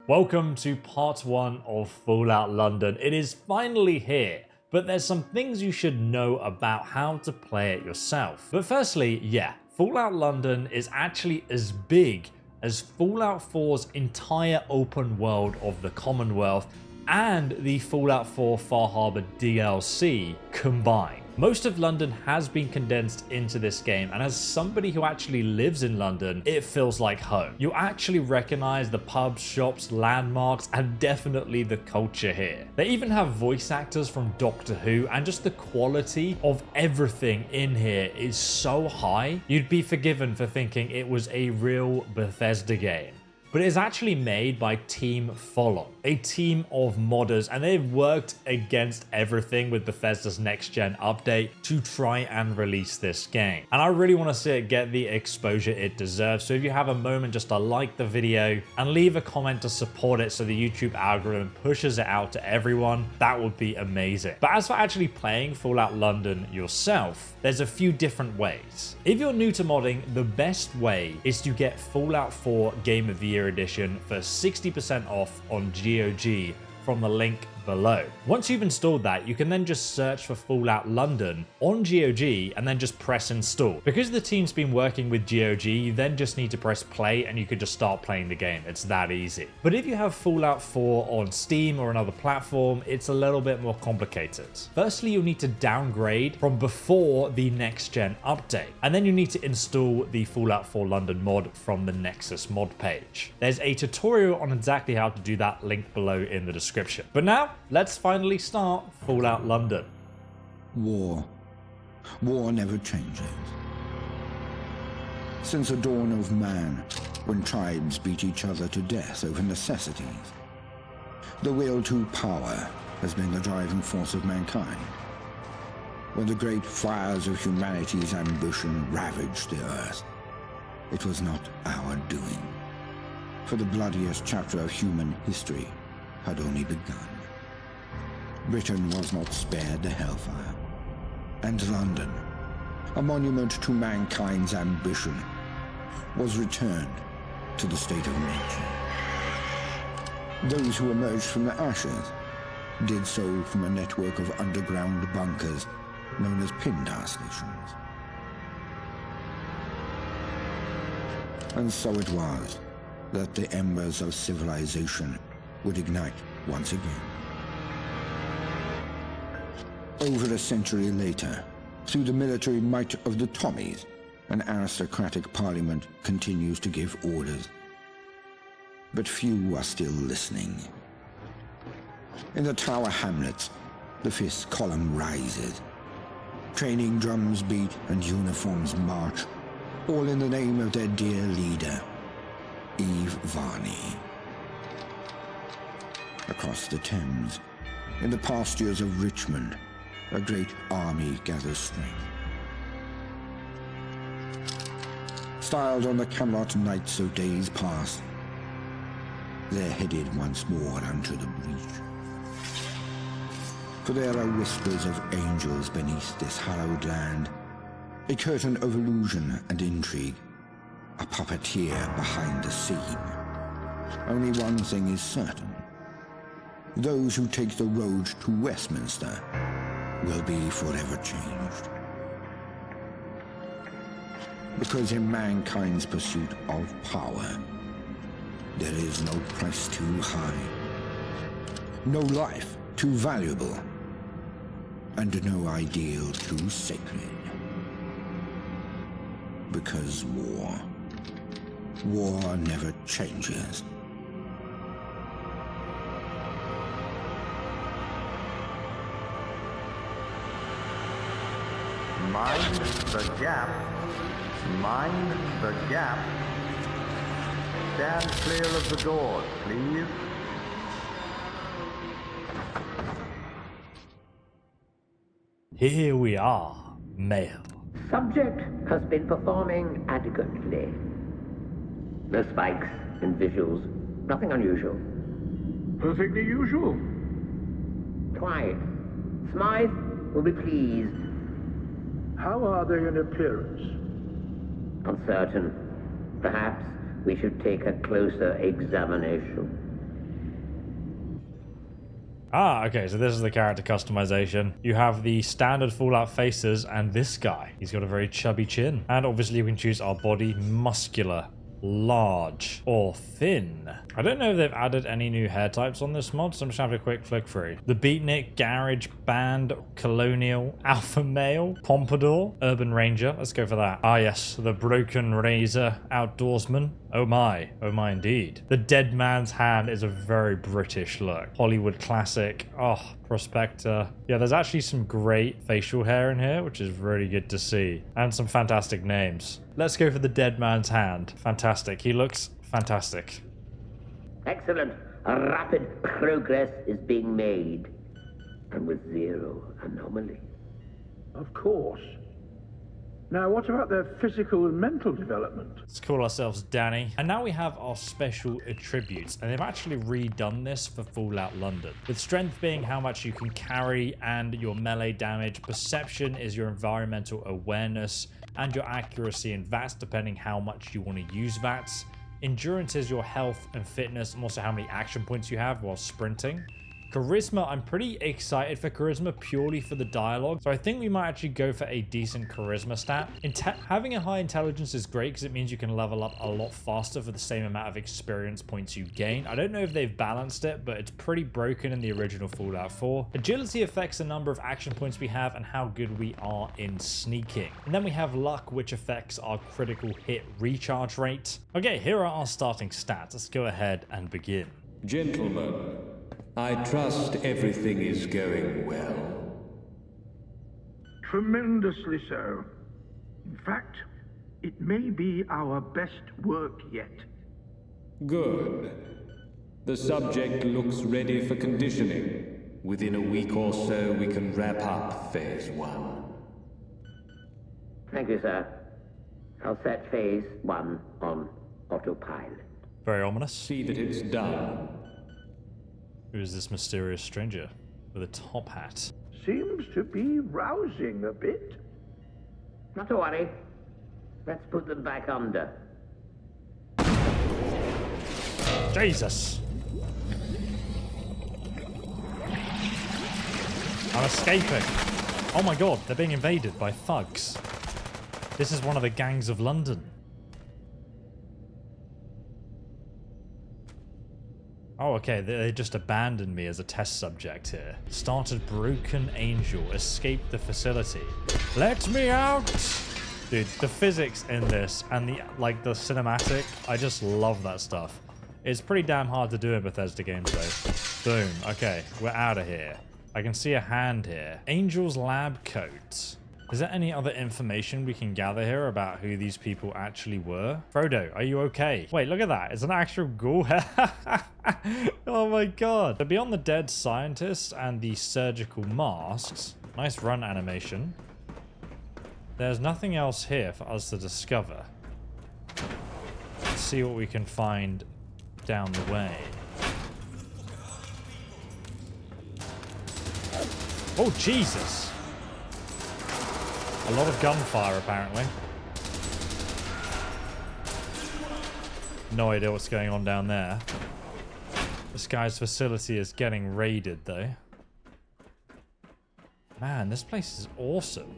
Welcome to part 1 of Fallout London. It is finally here, but there's some things you should know about how to play it yourself. But firstly, yeah, Fallout London is actually as big as Fallout 4's entire open world of the Commonwealth and the Fallout 4 Far Harbor DLC combined. Most of London has been condensed into this game, and as somebody who actually lives in London, it feels like home. You actually recognize the pubs, shops, landmarks, and definitely the culture here. They even have voice actors from Doctor Who, and just the quality of everything in here is so high, you'd be forgiven for thinking it was a real Bethesda game. But it is actually made by Team Follow, a team of modders, and they've worked against everything with Bethesda's next-gen update to try and release this game. And I really want to see it get the exposure it deserves, so if you have a moment just to like the video and leave a comment to support it so the YouTube algorithm pushes it out to everyone, that would be amazing. But as for actually playing Fallout London yourself, there's a few different ways. If you're new to modding, the best way is to get Fallout 4 Game of the Year Edition for 60% off on GOG from the link below. Once you've installed that, you can then just search for Fallout London on GOG and then just press install. Because the team's been working with GOG, you then just need to press play and you can just start playing the game. It's that easy. But if you have Fallout 4 on Steam or another platform, it's a little bit more complicated. Firstly, you'll need to downgrade from before the next gen update, and then you need to install the Fallout 4 London mod from the Nexus mod page. There's a tutorial on exactly how to do that linked below in the description. But now, let's finally start Fallout London. War. War never changes. Since the dawn of man, when tribes beat each other to death over necessities, the will to power has been the driving force of mankind. When the great fires of humanity's ambition ravaged the earth, it was not our doing, for the bloodiest chapter of human history had only begun. Britain was not spared the hellfire, and London, a monument to mankind's ambition, was returned to the state of nature. Those who emerged from the ashes did so from a network of underground bunkers known as Pindar stations. And so it was that the embers of civilization would ignite once again. Over a century later, through the military might of the Tommies, an aristocratic parliament continues to give orders. But few are still listening. In the Tower Hamlets, the fifth column rises. Training drums beat and uniforms march, all in the name of their dear leader, Eve Varney. Across the Thames, in the pastures of Richmond, a great army gathers strength. Styled on the Camelot knights of days past, they're headed once more unto the breach. For there are whispers of angels beneath this hallowed land, a curtain of illusion and intrigue, a puppeteer behind the scene. Only one thing is certain. Those who take the road to Westminster will be forever changed. Because in mankind's pursuit of power, there is no price too high, no life too valuable, and no ideal too sacred. Because war never changes. Mind the gap. Mind the gap. Stand clear of the doors, please. Here we are, male. Subject has been performing adequately. No spikes in visuals, nothing unusual. Perfectly usual. Quiet. Smythe will be pleased. How are they in appearance? Uncertain. Perhaps we should take a closer examination. Ah, okay, so this is the character customization. You have the standard Fallout faces and this guy. He's got a very chubby chin. And obviously we can choose our body, muscular, large, or thin. I don't know if they've added any new hair types on this mod, so I'm just having a quick flick through. The Beatnik, Garage, Band, Colonial, Alpha Male, Pompadour, Urban Ranger. Let's go for that. Ah yes, the Broken Razor, Outdoorsman. Oh my indeed. The Dead Man's Hand is a very British look. Hollywood classic. Oh, Prospector. Yeah, there's actually some great facial hair in here, which is really good to see. And some fantastic names. Let's go for the Dead Man's Hand. Fantastic. He looks fantastic. Excellent. A rapid progress is being made. And with zero anomaly. Of course. Now, what about their physical and mental development? Let's call ourselves Danny. And now we have our special attributes. And they've actually redone this for Fallout London. With strength being how much you can carry and your melee damage. Perception is your environmental awareness and your accuracy in VATS, depending how much you want to use VATS. Endurance is your health and fitness, and also how many action points you have while sprinting. Charisma, I'm pretty excited for Charisma purely for the dialogue. So I think we might actually go for a decent Charisma stat. Having a high intelligence is great because it means you can level up a lot faster for the same amount of experience points you gain. I don't know if they've balanced it, but it's pretty broken in the original Fallout 4. Agility affects the number of action points we have and how good we are in sneaking. And then we have Luck, which affects our critical hit recharge rate. Okay, here are our starting stats. Let's go ahead and begin. Gentlemen, I trust everything is going well. Tremendously so. In fact, it may be our best work yet. Good. The subject looks ready for conditioning. Within a week or so, we can wrap up Phase 1. Thank you, sir. I'll set Phase 1 on autopilot. Very ominous. See that it's done. Who is this mysterious stranger with a top hat? Seems to be rousing a bit. Not to worry. Let's put them back under. Jesus! I'm escaping. Oh my god, they're being invaded by thugs. This is one of the gangs of London. Oh, okay, they just abandoned me as a test subject here. Started Broken Angel, escaped the facility. Let me out! Dude, the physics in this and the cinematic, I just love that stuff. It's pretty damn hard to do in Bethesda games though. Boom, okay, we're out of here. I can see a hand here. Angel's lab coat. Is there any other information we can gather here about who these people actually were? Frodo, are you okay? Wait, look at that. It's an actual ghoul. Oh my god. So beyond the dead scientists and the surgical masks, nice run animation, there's nothing else here for us to discover. Let's see what we can find down the way. Oh, Jesus. A lot of gunfire, apparently. No idea what's going on down there. This guy's facility is getting raided, though. Man, this place is awesome.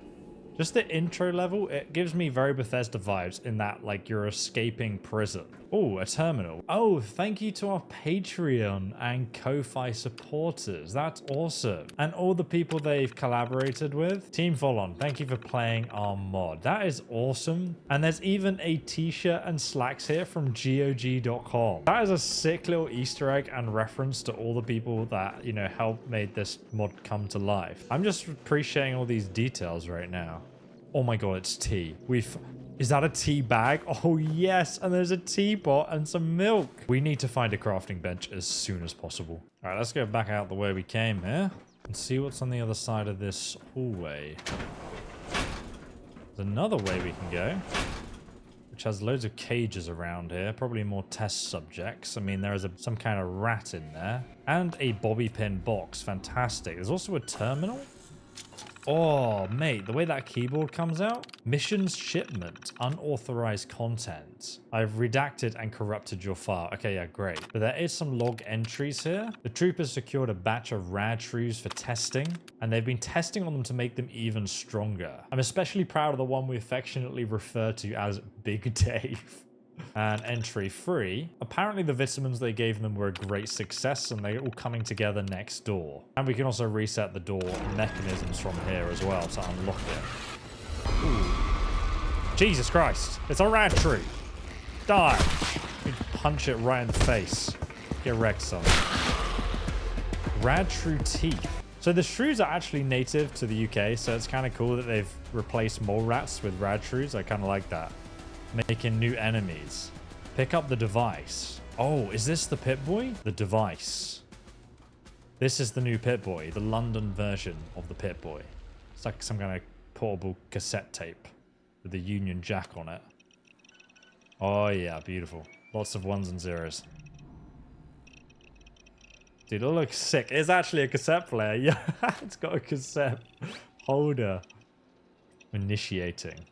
Just the intro level, it gives me very Bethesda vibes in that, like, you're escaping prison. Oh, a terminal. Oh, thank you to our Patreon and Ko-Fi supporters. That's awesome. And all the people they've collaborated with. Team Volon, thank you for playing our mod. That is awesome. And there's even a t-shirt and slacks here from GOG.com. That is a sick little Easter egg and reference to all the people that, you know, helped made this mod come to life. I'm just appreciating all these details right now. Oh my god, it's tea. Is that a tea bag? Oh yes, and there's a teapot and some milk. We need to find a crafting bench as soon as possible. All right, let's go back out the way we came here and see what's on the other side of this hallway. There's another way we can go, which has loads of cages around here, probably more test subjects. I mean, there is some kind of rat in there and a bobby pin box. Fantastic. There's also a terminal. Oh, mate, the way that keyboard comes out? Missions shipment, unauthorized content. I've redacted and corrupted your file. Okay, yeah, great. But there is some log entries here. The troopers secured a batch of rad shrews for testing, and they've been testing on them to make them even stronger. I'm especially proud of the one we affectionately refer to as Big Dave. And entry 3. Apparently the vitamins they gave them were a great success and they're all coming together next door. And we can also reset the door mechanisms from here as well to unlock it. Ooh. Jesus Christ. It's a rad tree. Die. You punch it right in the face. Get wrecked, son. Rad shrew teeth. So the shrews are actually native to the UK, so it's kind of cool that they've replaced mole rats with rad shrews. I kind of like that. Making new enemies. Pick up the device. Oh, is this the Pip-Boy? The device. This is the new Pip-Boy, the London version of the Pip-Boy. It's like some kind of portable cassette tape with a Union Jack on it. Oh yeah, beautiful. Lots of ones and zeros. Dude, it looks sick. It's actually a cassette player. Yeah, it's got a cassette holder. Initiating.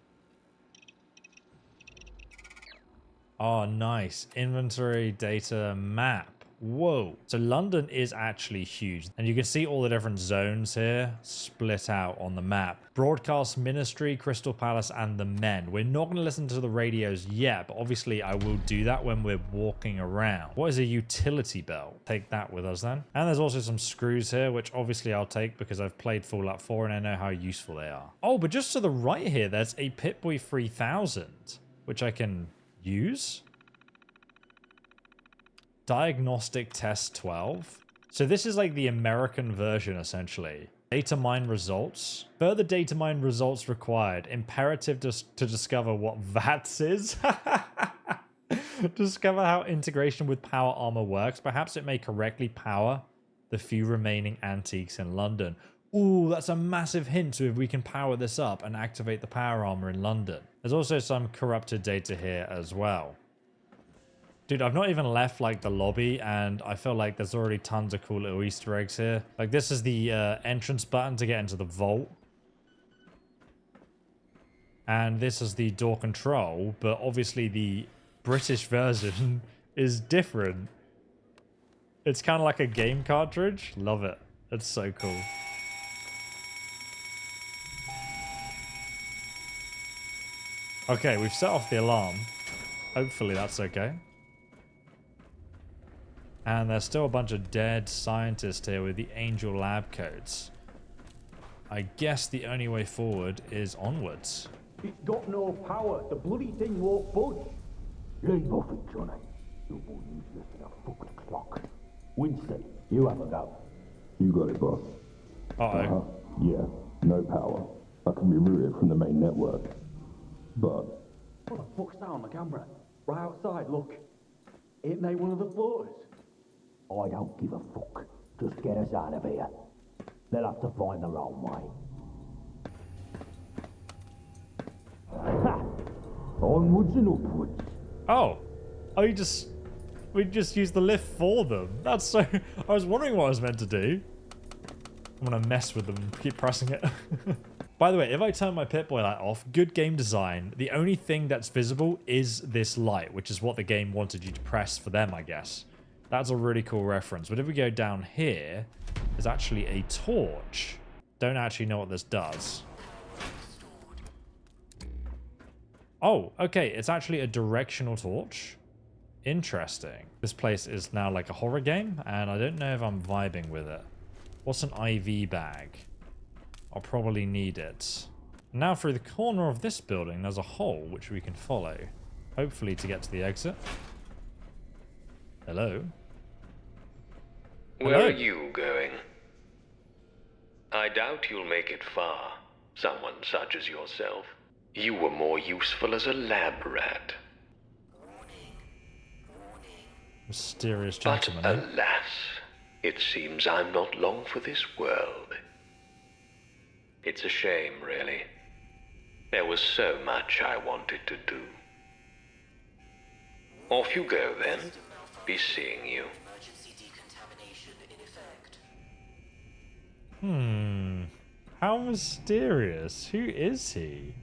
Oh, nice. Inventory data map. Whoa. So London is actually huge. And you can see all the different zones here split out on the map. Broadcast Ministry, Crystal Palace, and the Men. We're not going to listen to the radios yet, but obviously I will do that when we're walking around. What is a utility belt? Take that with us then. And there's also some screws here, which obviously I'll take because I've played Fallout 4 and I know how useful they are. Oh, but just to the right here, there's a Pip-Boy 3000, which I can use. Diagnostic test 12. So this is like the American version essentially. Data mine results. Further data mine results required. Imperative to discover what VATS is. Discover how integration with power armor works. Perhaps it may correctly power the few remaining antiques in London. Ooh, that's a massive hint to if we can power this up and activate the power armor in London. There's also some corrupted data here as well. Dude, I've not even left like the lobby and I feel like there's already tons of cool little Easter eggs here. Like this is the entrance button to get into the vault. And this is the door control, but obviously the British version is different. It's kind of like a game cartridge. Love it. It's so cool. Okay, we've set off the alarm. Hopefully that's okay. And there's still a bunch of dead scientists here with the Angel lab coats. I guess the only way forward is onwards. It's got no power. The bloody thing won't budge. You ain't nothing, Johnny. You won't use this in a fucking clock. Winston, you have a go. You got it, boss. Uh-oh. Yeah, no power. I can be routed from the main network. But... What the fuck's that on the camera? Right outside, look. Ain't they one of the floaters? I don't give a fuck. Just get us out of here. They'll have to find their own way. Ha! Onwards and upwards. Oh. Oh, we just used the lift for them. That's so... I was wondering what I was meant to do. I'm gonna mess with them and keep pressing it. By the way, if I turn my Pip-Boy light off, good game design. The only thing that's visible is this light, which is what the game wanted you to press for them, I guess. That's a really cool reference. But if we go down here, there's actually a torch. Don't actually know what this does. Oh, okay. It's actually a directional torch. Interesting. This place is now like a horror game, and I don't know if I'm vibing with it. What's an IV bag? I'll probably need it. Now through the corner of this building, there's a hole which we can follow. Hopefully to get to the exit. Hello? Where are you going? I doubt you'll make it far, someone such as yourself. You were more useful as a lab rat. Mysterious gentleman. But alas, it seems I'm not long for this world. It's a shame, really. There was so much I wanted to do. Off you go, then. Be seeing you. How mysterious. Who is he?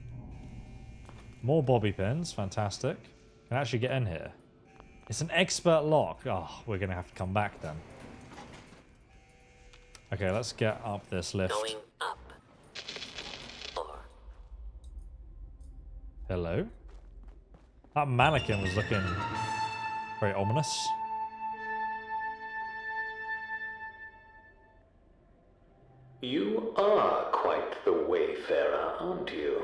More bobby pins. Fantastic. Can I actually get in here? It's an expert lock. Oh, we're going to have to come back then. Okay, let's get up this lift. Going up. Hello? That mannequin was looking very ominous. You are quite the wayfarer, aren't you?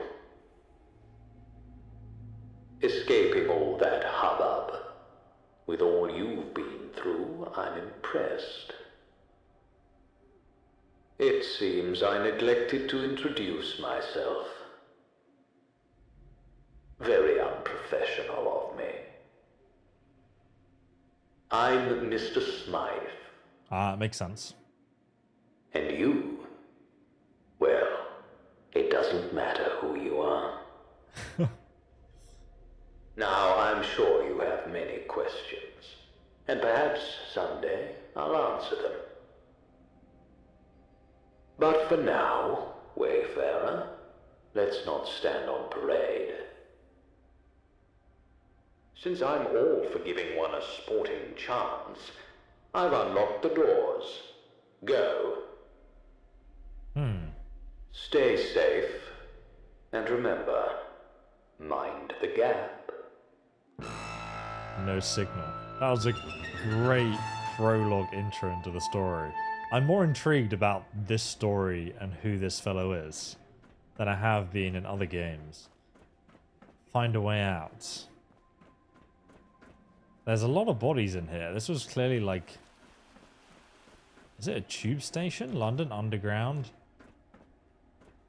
Escaping all that hubbub. With all you've been through, I'm impressed. It seems I neglected to introduce myself. Very unprofessional of me. I'm Mr. Smythe. Ah, it makes sense. And you? Well, it doesn't matter who you are. Now, I'm sure you have many questions, and perhaps someday I'll answer them. But for now, wayfarer, let's not stand on parade. Since I'm all for giving one a sporting chance, I've unlocked the doors. Go. Stay safe, and remember, mind the gap. No signal. That was a great prologue intro into the story. I'm more intrigued about this story and who this fellow is than I have been in other games. Find a way out. There's a lot of bodies in here. This was clearly like... Is it a tube station? London Underground?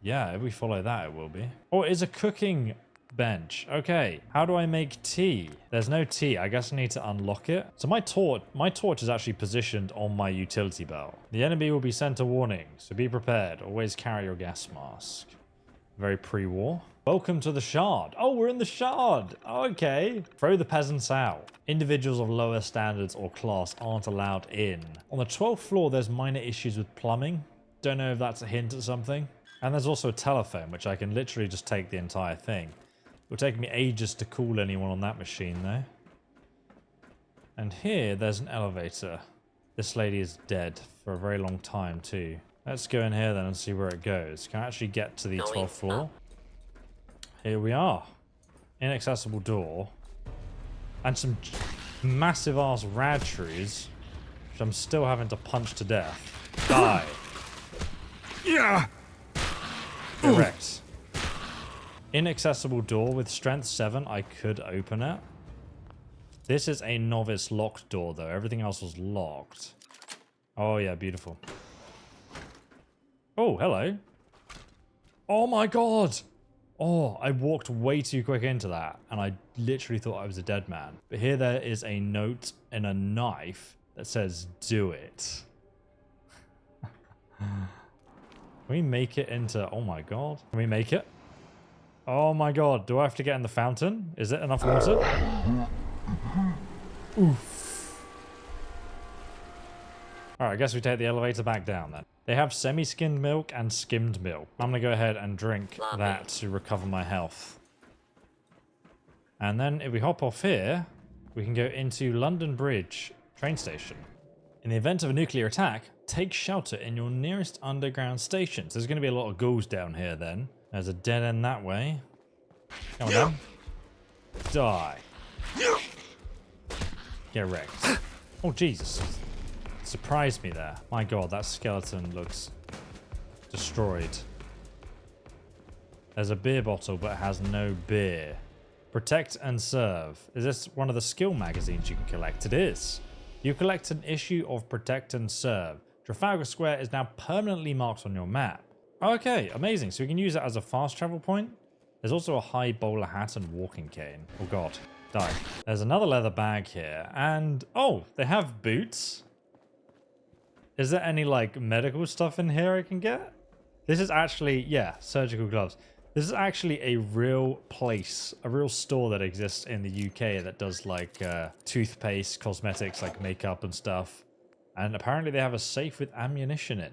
Yeah, if we follow that, it will be. Oh, it is a cooking bench. Okay, how do I make tea? There's no tea. I guess I need to unlock it. So my torch is actually positioned on my utility belt. The enemy will be sent a warning, so be prepared. Always carry your gas mask. Very pre-war. Welcome to the Shard. Oh, we're in the Shard. Okay. Throw the peasants out. Individuals of lower standards or class aren't allowed in. On the 12th floor, there's minor issues with plumbing. Don't know if that's a hint at something. And there's also a telephone, which I can literally just take the entire thing. It'll take me ages to call anyone on that machine, though. And here, there's an elevator. This lady is dead for a very long time, too. Let's go in here, then, and see where it goes. Can I actually get to the 12th floor? Here we are. Inaccessible door. And some massive-ass rad trees, which I'm still having to punch to death. Die. Yeah. Correct. Inaccessible door with strength 7. I could open it. This is a novice locked door, though. Everything else was locked. Oh, yeah, beautiful. Oh, hello. Oh, my God. Oh, I walked way too quick into that, and I literally thought I was a dead man. But here there is a note and a knife that says, do it. Can we make it into... Oh, my God. Can we make it? Oh, my God. Do I have to get in the fountain? Is it enough water? Oof. All right, I guess we take the elevator back down, then. They have semi-skimmed milk and skimmed milk. I'm going to go ahead and drink that to recover my health. And then if we hop off here, we can go into London Bridge train station. In the event of a nuclear attack, take shelter in your nearest underground station. So there's going to be a lot of ghouls down here then. There's a dead end that way. Come on down. Die. Get wrecked. Oh, Jesus. Surprised me there. My God, that skeleton looks destroyed. There's a beer bottle, but it has no beer. Protect and serve. Is this one of the skill magazines you can collect? It is. You collect an issue of Protect and Serve. Trafalgar Square is now permanently marked on your map. Okay, amazing. So we can use that as a fast travel point. There's also a high bowler hat and walking cane. Oh God, die. There's another leather bag here. And, oh, they have boots. Is there any, like, medical stuff in here I can get? This is actually, yeah, surgical gloves. This is actually a real place, a real store that exists in the UK that does, like, toothpaste, cosmetics, like makeup and stuff. And apparently they have a safe with ammunition in.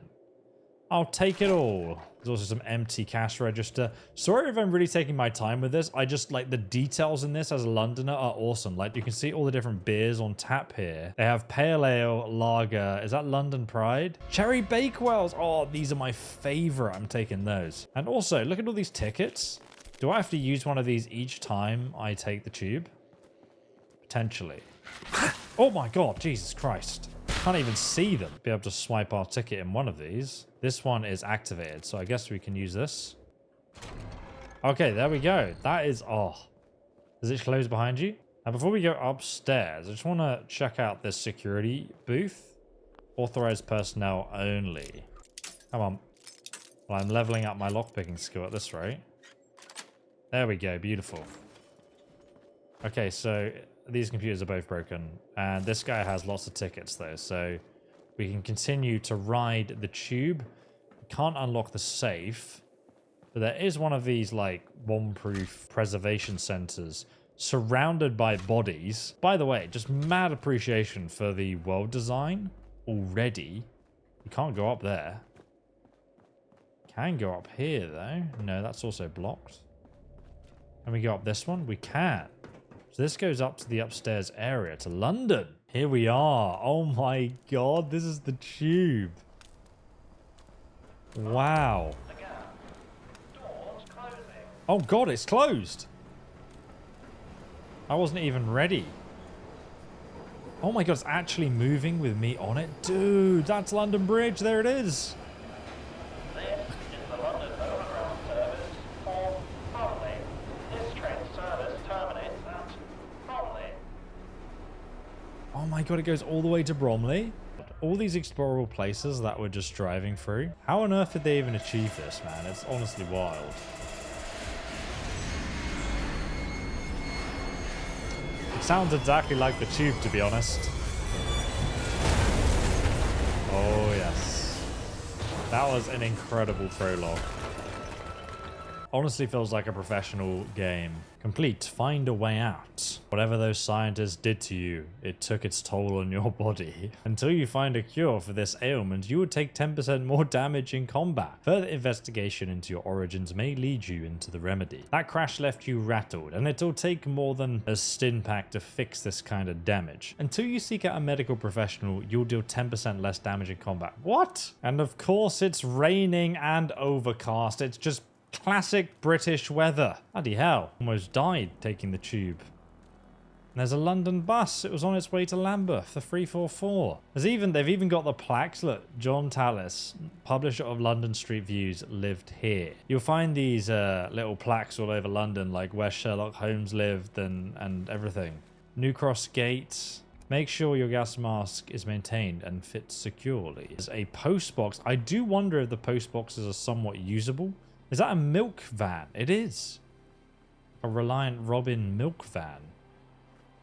I'll take it all. There's also some empty cash register. Sorry if I'm really taking my time with this. I just like the details in this as a Londoner are awesome. Like you can see all the different beers on tap here. They have pale ale, lager. Is that London Pride? Cherry Bakewells. Oh, these are my favorite. I'm taking those. And also, look at all these tickets. Do I have to use one of these each time I take the tube? Potentially. Oh my God, Jesus Christ. Can't even see them. Be able to swipe our ticket in one of these. This one is activated, so I guess we can use this. Okay, there we go. That is... Oh. Does it close behind you? Now, before we go upstairs, I just want to check out this security booth. Authorized personnel only. Come on. Well, I'm leveling up my lockpicking skill at this rate. There we go. Beautiful. Okay, so... These computers are both broken, and this guy has lots of tickets though, so we can continue to ride the tube. We can't unlock the safe, but there is one of these like bomb-proof preservation centers surrounded by bodies. By the way, just mad appreciation for the world design already. You can't go up there. Can go up here though. No, that's also blocked. Can we go up this one? We can. So this goes up to the upstairs area, to London. Here we are. Oh my God, this is the tube. Wow. Oh God, it's closed. I wasn't even ready. Oh my God, it's actually moving with me on it. Dude, that's London Bridge. There it is. Oh my God, it goes all the way to Bromley. All these explorable places that we're just driving through. How on earth did they even achieve this, man? It's honestly wild. It sounds exactly like the tube, to be honest. Oh, yes. That was an incredible prologue. Honestly feels like a professional game. Complete. Find a way out. Whatever those scientists did to you, it took its toll on your body. Until you find a cure for this ailment, you would take 10% more damage in combat. Further investigation into your origins may lead you into the remedy. That crash left you rattled, and it'll take more than a stim pack to fix this kind of damage. Until you seek out a medical professional, you'll deal 10% less damage in combat. What? And of course it's raining and overcast. It's just classic British weather. Bloody hell. Almost died taking the tube. And there's a London bus. It was on its way to Lambeth, the 344. They've even got the plaques. Look, John Tallis, publisher of London Street Views, lived here. You'll find these little plaques all over London, like where Sherlock Holmes lived and everything. New Cross Gate. Make sure your gas mask is maintained and fits securely. There's a post box. I do wonder if the post boxes are somewhat usable. Is that a milk van? It is. A Reliant Robin milk van.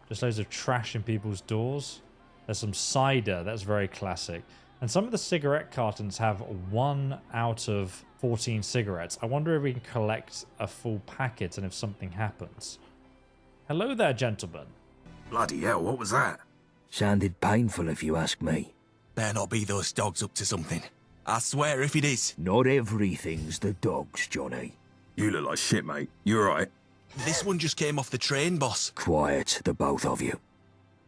Just loads of trash in people's doors. There's some cider. That's very classic. And some of the cigarette cartons have 1 out of 14 cigarettes. I wonder if we can collect a full packet and if something happens. Hello there, gentlemen. Bloody hell, what was that? Sounded painful if you ask me. Better not be those dogs up to something. I swear if it is. Not everything's the dogs, Johnny. You look like shit, mate. You alright? This one just came off the train, boss. Quiet, the both of you.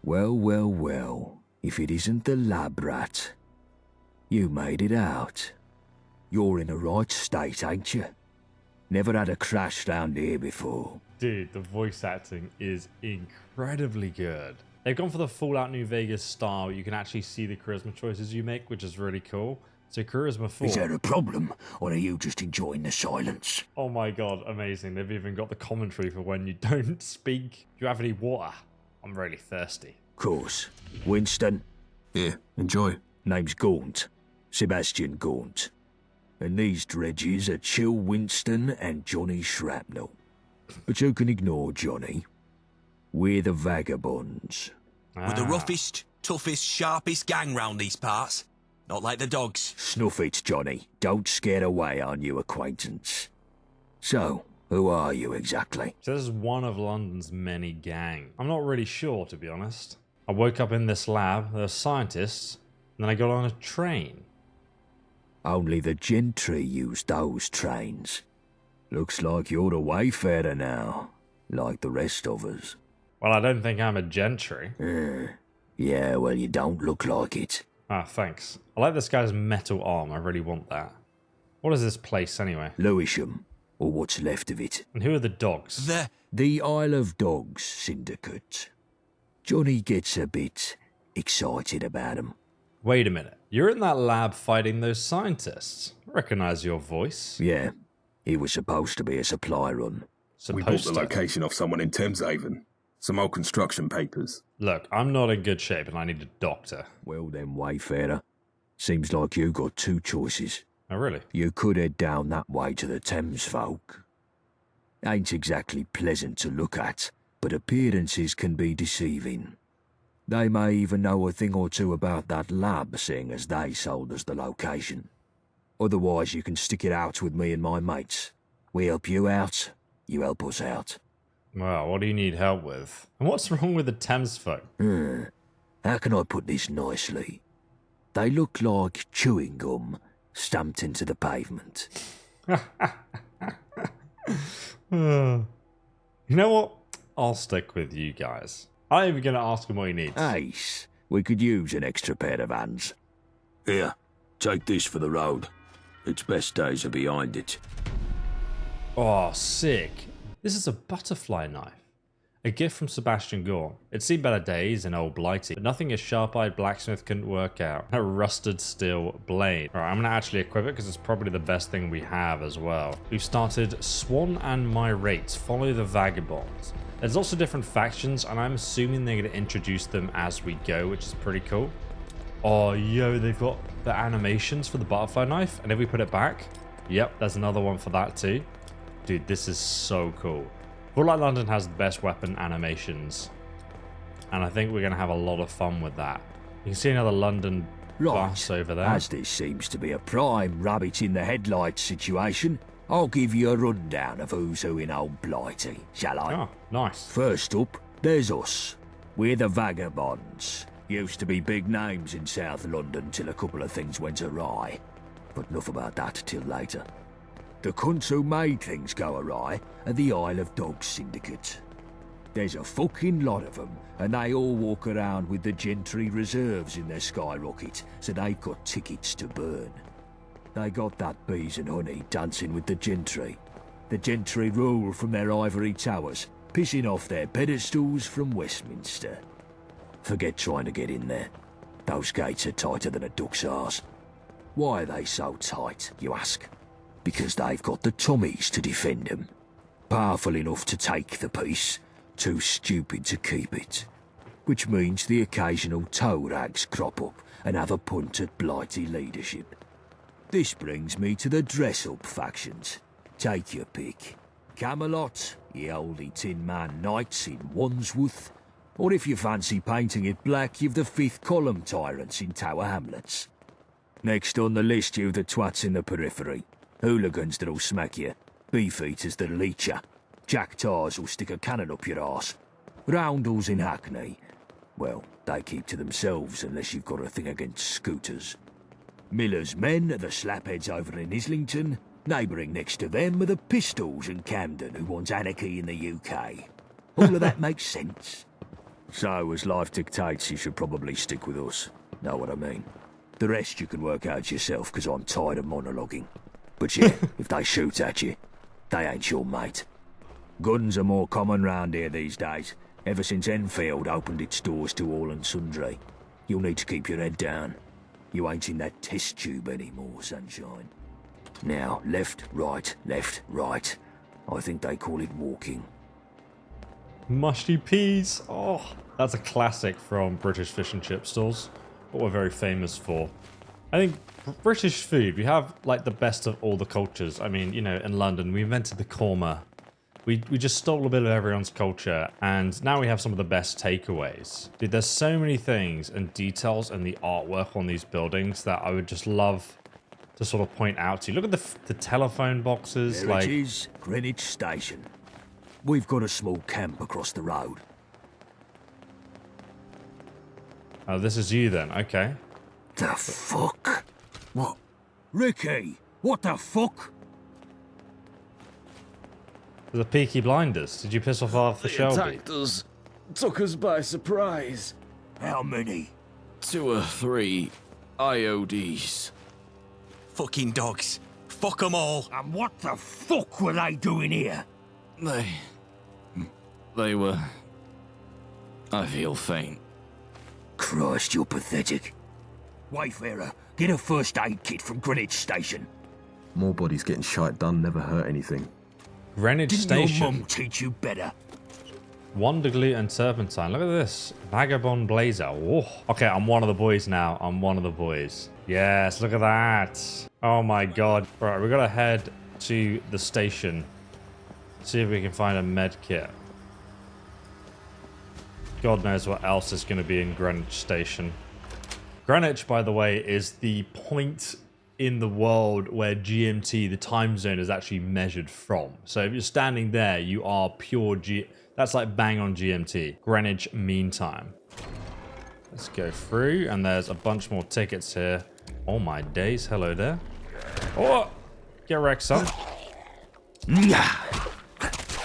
Well, well, well. If it isn't the lab rat. You made it out. You're in a right state, ain't you? Never had a crash round here before. Dude, the voice acting is incredibly good. They've gone for the Fallout New Vegas style. You can actually see the charisma choices you make, which is really cool. So charisma 4. Is there a problem, or are you just enjoying the silence? Oh my God, amazing. They've even got the commentary for when you don't speak. Do you have any water? I'm really thirsty. Course. Winston? Yeah, enjoy. Name's Gaunt. Sebastian Gaunt. And these dredges are Chill Winston and Johnny Shrapnel. But you can ignore Johnny. We're the Vagabonds. We're the roughest, toughest, sharpest gang round these parts. Not like the dogs. Snuff it, Johnny. Don't scare away our new acquaintance. So, who are you exactly? So this is one of London's many gangs. I'm not really sure, to be honest. I woke up in this lab, there were scientists, and then I got on a train. Only the gentry use those trains. Looks like you're a wayfarer now, like the rest of us. Well, I don't think I'm a gentry. Yeah, well, you don't look like it. Ah, thanks. I like this guy's metal arm. I really want that. What is this place, anyway? Lewisham, or what's left of it. And who are the dogs? The Isle of Dogs Syndicate. Johnny gets a bit excited about them. Wait a minute. You're in that lab fighting those scientists. I recognize your voice. Yeah, it was supposed to be a supply run. We bought the location off someone in Thameshaven. Some old construction papers. Look, I'm not in good shape and I need a doctor. Well then, wayfarer. Seems like you got two choices. Oh, really? You could head down that way to the Thames folk. Ain't exactly pleasant to look at, but appearances can be deceiving. They may even know a thing or two about that lab, seeing as they sold us the location. Otherwise, you can stick it out with me and my mates. We help you out, you help us out. Well, what do you need help with? And what's wrong with the Thames folk? How can I put this nicely? They look like chewing gum stamped into the pavement. You know what? I'll stick with you guys. I'm even going to ask him what he needs. Ace, we could use an extra pair of hands. Here, take this for the road. Its best days are behind it. Oh, sick. This is a butterfly knife. A gift from Sebastian Gore. It's seen better days in old Blighty, but nothing a sharp-eyed blacksmith couldn't work out. A rusted steel blade. Alright, I'm going to actually equip it because it's probably the best thing we have as well. We've started Swan and Myrate. Follow the Vagabonds. There's also different factions, and I'm assuming they're going to introduce them as we go, which is pretty cool. Oh, yo, they've got the animations for the butterfly knife, and if we put it back, yep, there's another one for that too. Dude, this is so cool. Fallout London has the best weapon animations, and I think we're going to have a lot of fun with that. You can see another London bus over there. As this seems to be a prime rabbit in the headlights situation, I'll give you a rundown of who's who in old Blighty, shall I? Oh, nice. First up, there's us. We're the Vagabonds. Used to be big names in South London till a couple of things went awry. But enough about that till later. The cunts who made things go awry are the Isle of Dogs Syndicate. There's a fucking lot of them, and they all walk around with the gentry reserves in their skyrocket, so they've got tickets to burn. They got that bees and honey dancing with the gentry. The gentry rule from their ivory towers, pissing off their pedestals from Westminster. Forget trying to get in there. Those gates are tighter than a duck's arse. Why are they so tight, you ask? Because they've got the Tommies to defend them. Powerful enough to take the peace, too stupid to keep it. Which means the occasional toe rags crop up and have a punt at Blighty leadership. This brings me to the dress-up factions. Take your pick. Camelot, the oldie Tin Man Knights in Wandsworth, or if you fancy painting it black, you've the Fifth Column Tyrants in Tower Hamlets. Next on the list, you've the twats in the periphery. Hooligans that'll smack you, beefeaters that'll eat you, jack tars who'll stick a cannon up your arse, roundels in Hackney. Well, they keep to themselves unless you've got a thing against scooters. Miller's men are the slapheads over in Islington. Neighbouring next to them are the Pistols in Camden who want anarchy in the UK. All of that makes sense. So, as life dictates, you should probably stick with us. Know what I mean? The rest you can work out yourself, because I'm tired of monologuing. But yeah, if they shoot at you, they ain't your mate. Guns are more common round here these days, ever since Enfield opened its doors to all and sundry. You'll need to keep your head down. You ain't in that test tube anymore, sunshine. Now, left, right, I think they call it walking. Mushy peas. Oh, that's a classic from British fish and chip stores. What we're very famous for. I think British food, we have like the best of all the cultures. I mean, you know, in London, we invented the korma. We just stole a bit of everyone's culture, and now we have some of the best takeaways. Dude, there's so many things and details in the artwork on these buildings that I would just love to sort of point out to you. Look at the telephone boxes. There it is, Greenwich Station. We've got a small camp across the road. Oh, this is you then, okay. The fuck? What? Ricky, what the fuck? The Peaky Blinders. Did you piss off Arthur Shelby? Attacked us. Took us by surprise. How many? 2 or 3 IODs. Fucking dogs. Fuck 'em all. And what the fuck were they doing here? They were... I feel faint. Christ, you're pathetic. Wayfarer, get a first aid kit from Greenwich Station. More bodies getting shite done never hurt anything. Greenwich Didn't Station. your mum teach you better? Wonderglue and Serpentine. Look at this. Vagabond Blazer. Whoa. Okay, I'm one of the boys now. I'm one of the boys. Yes, look at that. Oh my god. Right, we gotta head to the station. See if we can find a med kit. God knows what else is going to be in Greenwich Station. Greenwich, by the way, is the point in the world where GMT, the time zone, is actually measured from. So if you're standing there, you are pure That's like bang on GMT. Greenwich Mean Time. Let's go through, and there's a bunch more tickets here. Oh my days, hello there. Oh! Get wrecked, son.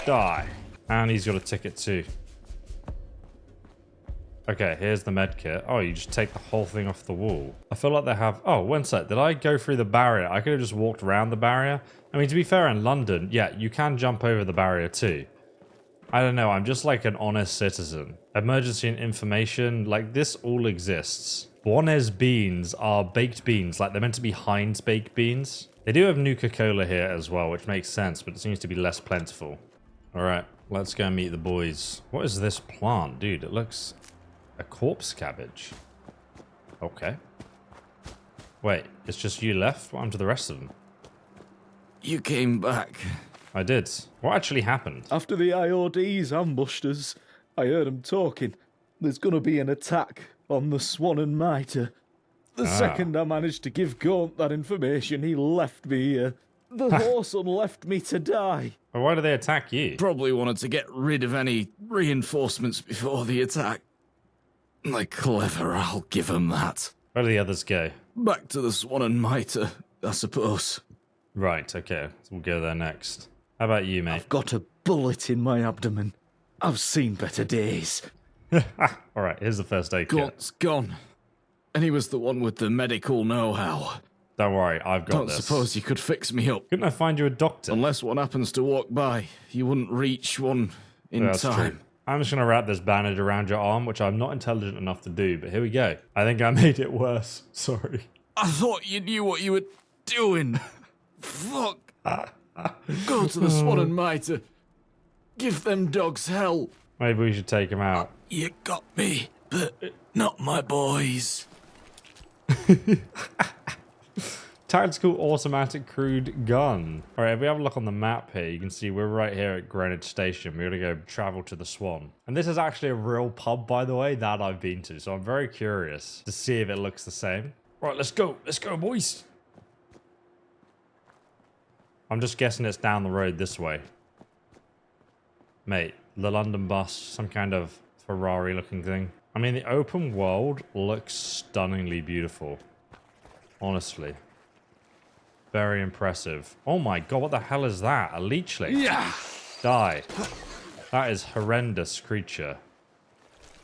Die. And he's got a ticket too. Okay, here's the med kit. Oh, you just take the whole thing off the wall. I feel like they have... Oh, one sec. Did I go through the barrier? I could have just walked around the barrier. I mean, to be fair, in London, yeah, you can jump over the barrier too. I don't know. I'm just like an honest citizen. Emergency and information. Like, this all exists. Buones beans are baked beans. Like, they're meant to be Heinz baked beans. They do have Nuka-Cola here as well, which makes sense, but it seems to be less plentiful. All right, let's go meet the boys. What is this plant? Dude, it looks... A corpse cabbage. Okay. Wait, it's just you left? What happened to the rest of them? You came back. I did. What actually happened? After the IODs ambushed us, I heard them talking. There's gonna be an attack on the Swan and Mitre. The second I managed to give Gaunt that information, he left me here. The Horson left me to die. Well, why did they attack you? Probably wanted to get rid of any reinforcements before the attack. They're clever, I'll give them that. Where do the others go? Back to the Swan and Mitre, I suppose. Right, okay. So we'll go there next. How about you, mate? I've got a bullet in my abdomen. I've seen better days. Alright, here's the first aid kit. Gaunt's gone. And he was the one with the medical know-how. Don't worry, I've got this. Don't suppose you could fix me up. Couldn't I find you a doctor? Unless one happens to walk by, you wouldn't reach one in time. True. I'm just going to wrap this bandage around your arm, which I'm not intelligent enough to do, but here we go. I think I made it worse. Sorry. I thought you knew what you were doing. Fuck. Go to the Swan and Mitre. Give them dogs hell. Maybe we should take him out. You got me, but not my boys. Tactical automatic crude gun. All right, if we have a look on the map here, you can see we're right here at Greenwich Station. We're gonna go travel to the Swan. And this is actually a real pub, by the way, that I've been to. So I'm very curious to see if it looks the same. All right, let's go. Let's go, boys. I'm just guessing it's down the road this way. Mate, the London bus, some kind of Ferrari looking thing. I mean, the open world looks stunningly beautiful. Honestly. Very impressive. Oh my god, what the hell is that? A leechling? Yeah. Die. That is horrendous creature.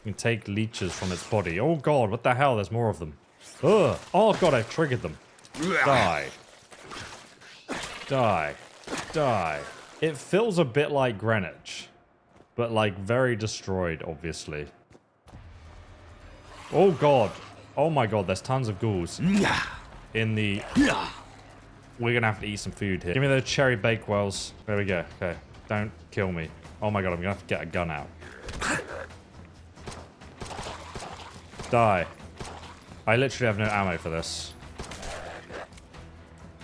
You can take leeches from its body. Oh god, what the hell? There's more of them. Ugh. Oh god, I've triggered them. Die. Die. Die. It feels a bit like Greenwich. But like very destroyed, obviously. Oh god. Oh my god, there's tons of ghouls. In the... We're gonna have to eat some food here. Give me those cherry bakewells. There we go. Okay. Don't kill me. Oh my god, I'm gonna have to get a gun out. Die. I literally have no ammo for this.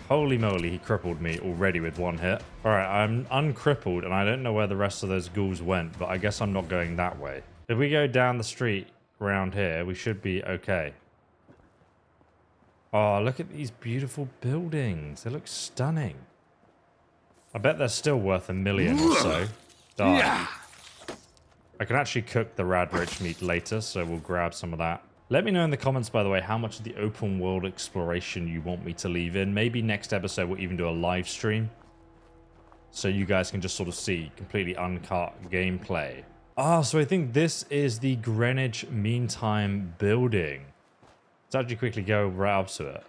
Holy moly, he crippled me already with one hit. Alright, I'm uncrippled and I don't know where the rest of those ghouls went, but I guess I'm not going that way. If we go down the street around here, we should be okay. Oh, look at these beautiful buildings. They look stunning. I bet they're still worth $1 million or so. Die. I can actually cook the rad rich meat later, so we'll grab some of that. Let me know in the comments, by the way, how much of the open world exploration you want me to leave in. Maybe next episode we'll even do a live stream, so you guys can just sort of see completely uncut gameplay. Ah, so I think this is the Greenwich Meantime building. Let's actually quickly go right up to it.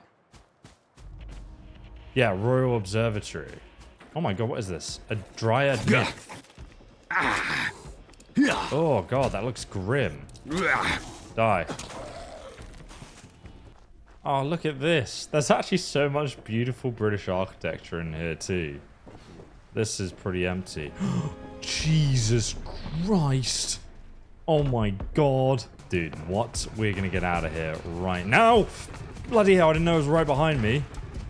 Yeah, Royal Observatory. Oh my god, what is this? A Dryad myth. Oh god, that looks grim. Die. Oh, look at this. There's actually so much beautiful British architecture in here too. This is pretty empty. Jesus Christ. Oh my god. Dude, what? We're gonna get out of here right now. Bloody hell, I didn't know it was right behind me.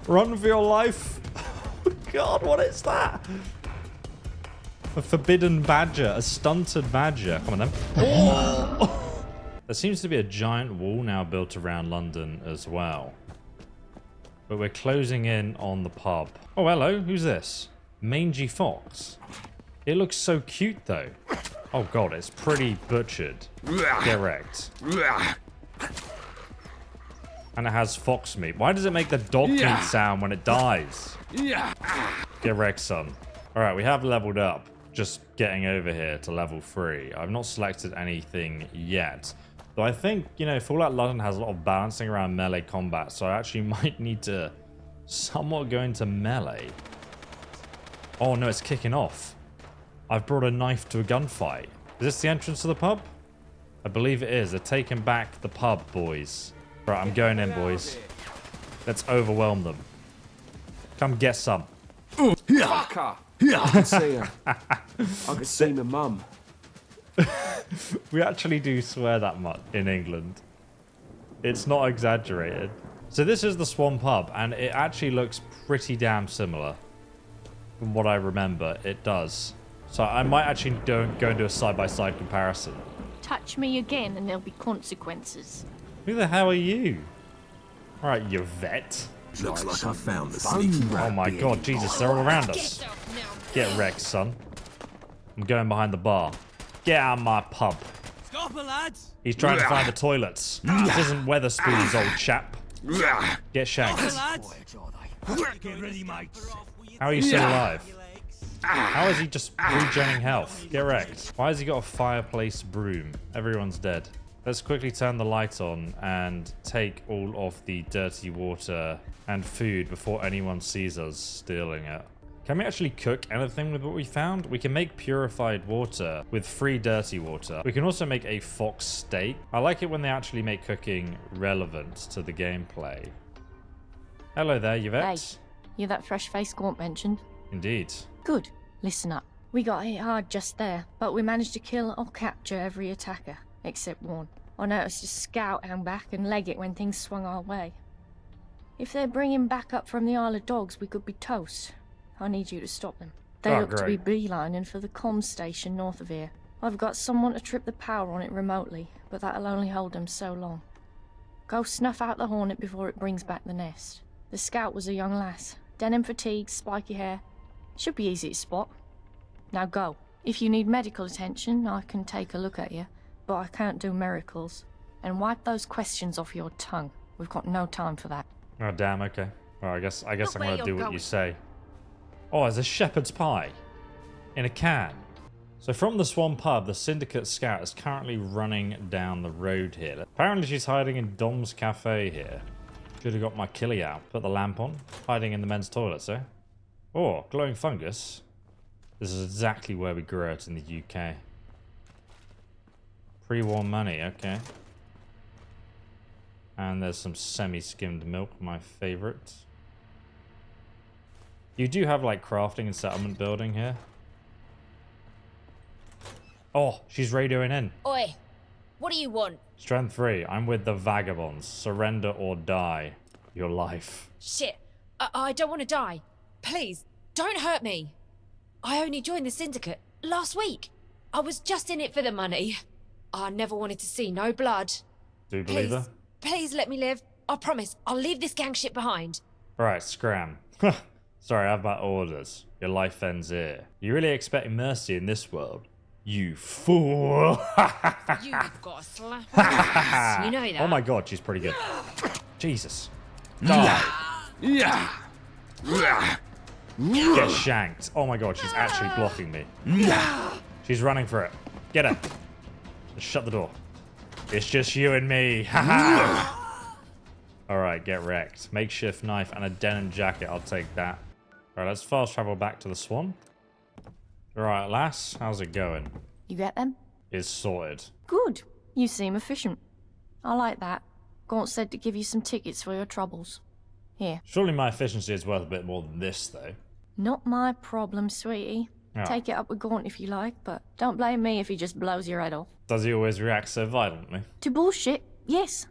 Run for your life. Oh god, what is that? A forbidden badger. A stunted badger. Come on then. Oh! There seems to be a giant wall now built around London as well. But we're closing in on the pub. Oh, hello. Who's this? Mangy Fox. It looks so cute, though. Oh, God. It's pretty butchered. Get wrecked. And it has fox meat. Why does it make the dog meat sound when it dies? Get wrecked, son. All right, we have leveled up. Just getting over here to level 3. I've not selected anything yet. So I think, you know, Fallout London has a lot of balancing around melee combat, so I actually might need to somewhat go into melee. Oh no, it's kicking off. I've brought a knife to a gunfight. Is this the entrance to the pub? I believe it is. They're taking back the pub, boys. Right, I'm going in, boys. Let's overwhelm them. Come get some. Fucker! I can see her. I can see my mum. We actually do swear that much in England. It's not exaggerated. So this is the Swan Pub, and it actually looks pretty damn similar. From what I remember, it does. So I might actually go and do a side-by-side comparison. Touch me again and there'll be consequences. Who the hell are you? Alright, you vet. Looks like I found the sneaky rat. Oh my god, Jesus, they're all around us. Get wrecked, son. I'm going behind the bar. Get out of my pub. Scupper, lads. He's trying to find the toilets. This isn't Weatherspoon's old chap. Get shanked. Get ready, mate. How are you still alive? How is he just regenerating health? Get wrecked. Why has he got a fireplace broom? Everyone's dead. Let's quickly turn the light on and take all of the dirty water and food before anyone sees us stealing it. Can we actually cook anything with what we found? We can make purified water with free dirty water. We can also make a fox steak. I like it when they actually make cooking relevant to the gameplay. Hello there, Yvette. Hey, you're that fresh-faced Gaunt mentioned? Indeed. Good. Listen up. We got hit hard just there, but we managed to kill or capture every attacker, except one. I noticed a scout hang back and leg it when things swung our way. If they're bringing back up from the Isle of Dogs, we could be toast. I need you to stop them. They look to be beelining for the comms station north of here. I've got someone to trip the power on it remotely, but that'll only hold them so long. Go snuff out the Hornet before it brings back the nest. The scout was a young lass. Denim fatigues, spiky hair. Should be easy to spot. Now go. If you need medical attention, I can take a look at you, but I can't do miracles. And wipe those questions off your tongue. We've got no time for that. Oh damn, okay. Well, I guess I'm gonna do what you say. Oh, there's a shepherd's pie in a can. So from the Swan Pub, the Syndicate Scout is currently running down the road here. Apparently she's hiding in Dom's Cafe here. Should have got my killie out. Put the lamp on. Hiding in the men's toilets, eh? Oh, glowing fungus. This is exactly where we grew it in the UK. Pre-war money, okay. And there's some semi-skimmed milk, my favorite. You do have like crafting and settlement building here. Oh, she's radioing in. Oi, what do you want? Strength 3. I'm with the Vagabonds. Surrender or die. Your life. Shit, I don't want to die. Please, don't hurt me. I only joined the Syndicate last week. I was just in it for the money. I never wanted to see no blood. Do you believe her? Please let me live. I promise, I'll leave this gang shit behind. Right, scram. Sorry, I have my orders. Your life ends here. You really expect mercy in this world? You fool. You've got a slap on the face, you know that. Oh my god, she's pretty good. Jesus. Die. Get shanked. Oh my god, she's actually blocking me. She's running for it. Get her. Just shut the door. It's just you and me. Alright, get wrecked. Makeshift knife and a denim jacket. I'll take that. Alright, let's fast travel back to the Swan. Alright, lass. How's it going? You get them? It's sorted. Good. You seem efficient. I like that. Gaunt said to give you some tickets for your troubles. Here. Surely my efficiency is worth a bit more than this, though. Not my problem, sweetie. Oh. Take it up with Gaunt if you like, but don't blame me if he just blows your head off. Does he always react so violently? To bullshit, yes.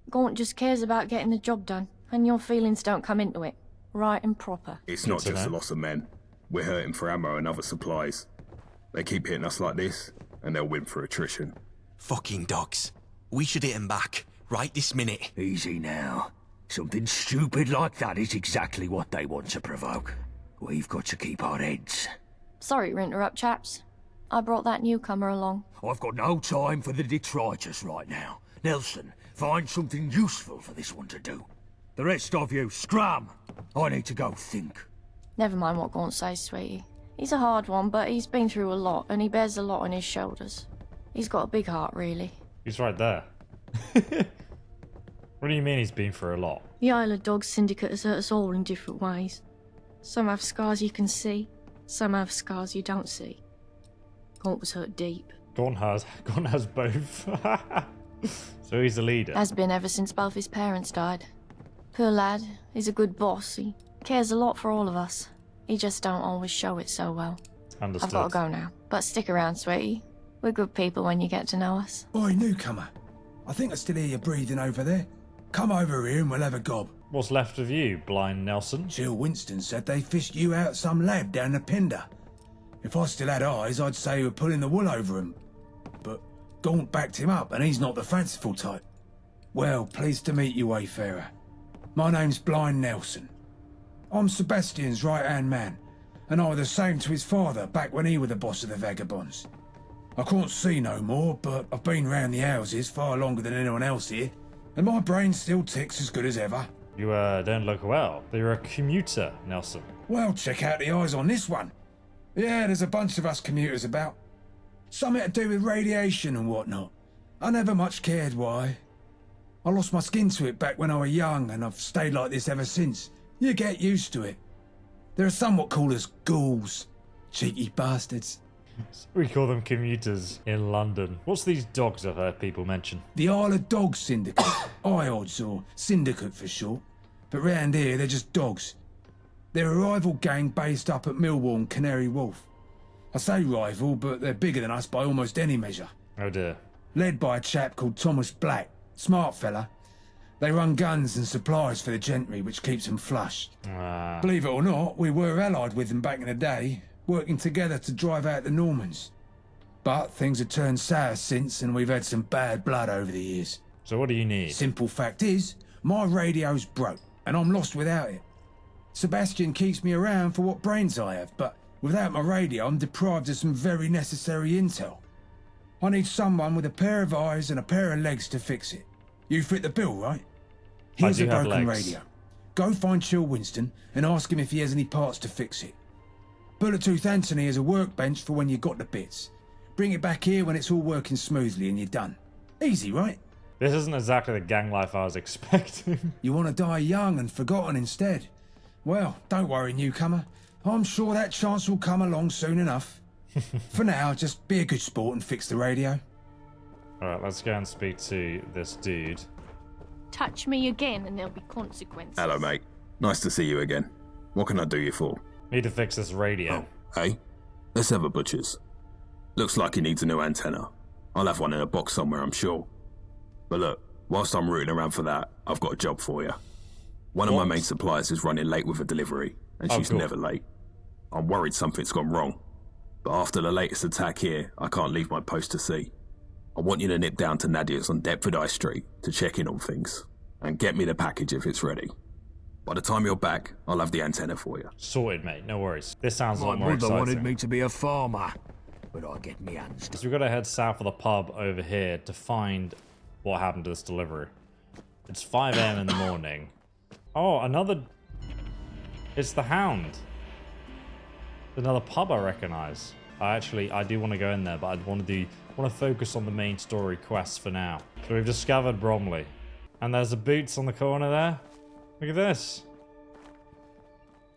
Gaunt just cares about getting the job done, and your feelings don't come into it. Right and proper. It's not just the loss of men. We're hurting for ammo and other supplies. They keep hitting us like this, and they'll win for attrition. Fucking dogs. We should hit them back, right this minute. Easy now. Something stupid like that is exactly what they want to provoke. We've got to keep our heads. Sorry to interrupt, chaps. I brought that newcomer along. I've got no time for the detritus right now. Nelson, find something useful for this one to do. The rest of you, scram! I need to go think. Never mind what Gaunt says, sweetie. He's a hard one, but he's been through a lot, and he bears a lot on his shoulders. He's got a big heart, really. He's right there. What do you mean he's been through a lot? The Isle of Dogs Syndicate has hurt us all in different ways. Some have scars you can see, some have scars you don't see. Gaunt was hurt deep. Gaunt has both. So he's the leader. Has been ever since both his parents died. Poor lad, he's a good boss. He cares a lot for all of us. He just don't always show it so well. Understood. I've got to go now, but stick around, sweetie. We're good people when you get to know us. Oi, newcomer. I think I still hear you breathing over there. Come over here and we'll have a gob. What's left of you, blind Nelson? Jill Winston said they fished you out some lab down the Pinder. If I still had eyes, I'd say you were pulling the wool over him. But Gaunt backed him up, and he's not the fanciful type. Well, pleased to meet you, Wayfarer. My name's Blind Nelson. I'm Sebastian's right-hand man, and I was the same to his father back when he was the boss of the Vagabonds. I can't see no more, but I've been round the houses far longer than anyone else here, and my brain still ticks as good as ever. You don't look well. You're a commuter, Nelson. Well, check out the eyes on this one. Yeah, there's a bunch of us commuters about. Something to do with radiation and whatnot. I never much cared why. I lost my skin to it back when I was young, and I've stayed like this ever since. You get used to it. There are some what call us ghouls. Cheeky bastards. We call them commuters in London. What's these dogs I've heard people mention? The Isle of Dogs Syndicate. IODS, or Syndicate for short. But round here, they're just dogs. They're a rival gang based up at Millwall and Canary Wharf. I say rival, but they're bigger than us by almost any measure. Oh dear. Led by a chap called Thomas Black. Smart fella. They run guns and supplies for the gentry, which keeps them flush. Believe it or not, we were allied with them back in the day, working together to drive out the Normans. But things have turned sour since, and we've had some bad blood over the years. So what do you need? Simple fact is, my radio's broke, and I'm lost without it. Sebastian keeps me around for what brains I have, but without my radio, I'm deprived of some very necessary intel. I need someone with a pair of eyes and a pair of legs to fix it. You fit the bill, right? Here's a broken radio. Go find Chill Winston and ask him if he has any parts to fix it. Bullet-Tooth Anthony has a workbench for when you got the bits. Bring it back here when it's all working smoothly and you're done. Easy, right? This isn't exactly the gang life I was expecting. You want to die young and forgotten instead? Well, don't worry, newcomer. I'm sure that chance will come along soon enough. For now, just be a good sport and fix the radio. Alright, let's go and speak to this dude. Touch me again and there'll be consequences. Hello, mate. Nice to see you again. What can I do you for? Need to fix this radio. Oh, hey? Let's have a butcher's. Looks like he needs a new antenna. I'll have one in a box somewhere, I'm sure. But look, whilst I'm rooting around for that, I've got a job for you. One of my main suppliers is running late with a delivery, and she's never late. I'm worried something's gone wrong. But after the latest attack here, I can't leave my post to sea. I want you to nip down to Nadia's on Deptford High Street to check in on things, and get me the package if it's ready. By the time you're back, I'll have the antenna for you. Sorted, mate. No worries. This sounds a lot My more mother exciting. wanted me to be a farmer, when I get me hands. So we've got to head south of the pub over here to find what happened to this delivery. It's 5 a.m. in the morning. Oh, another... It's the Hound. Another pub I recognize. I do want to go in there, but I want to focus on the main story quests for now. So we've discovered Bromley. And there's a Boots on the corner there. Look at this.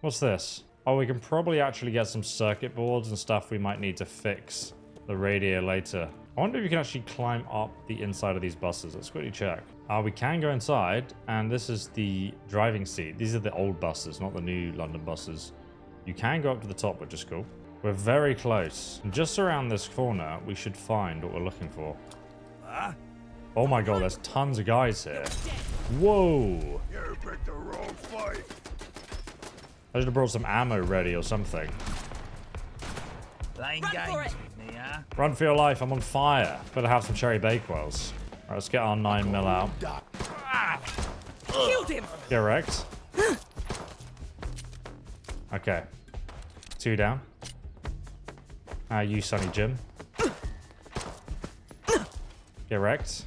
What's this? Oh, we can probably actually get some circuit boards and stuff we might need to fix the radio later. I wonder if you can actually climb up the inside of these buses. Let's quickly check. We can go inside, and this is the driving seat. These are the old buses, not the new London buses. You can go up to the top, which is cool. We're very close. And just around this corner, we should find what we're looking for. Oh my god, there's tons of guys here. Whoa! You picked the wrong fight. I should have brought some ammo ready or something. Playing games with me, huh? Run for your life, I'm on fire. Better have some cherry bakewells. Alright, let's get our 9mm out. Killed him! Get wrecked. Okay. 2 down. You, Sonny Jim. Get wrecked.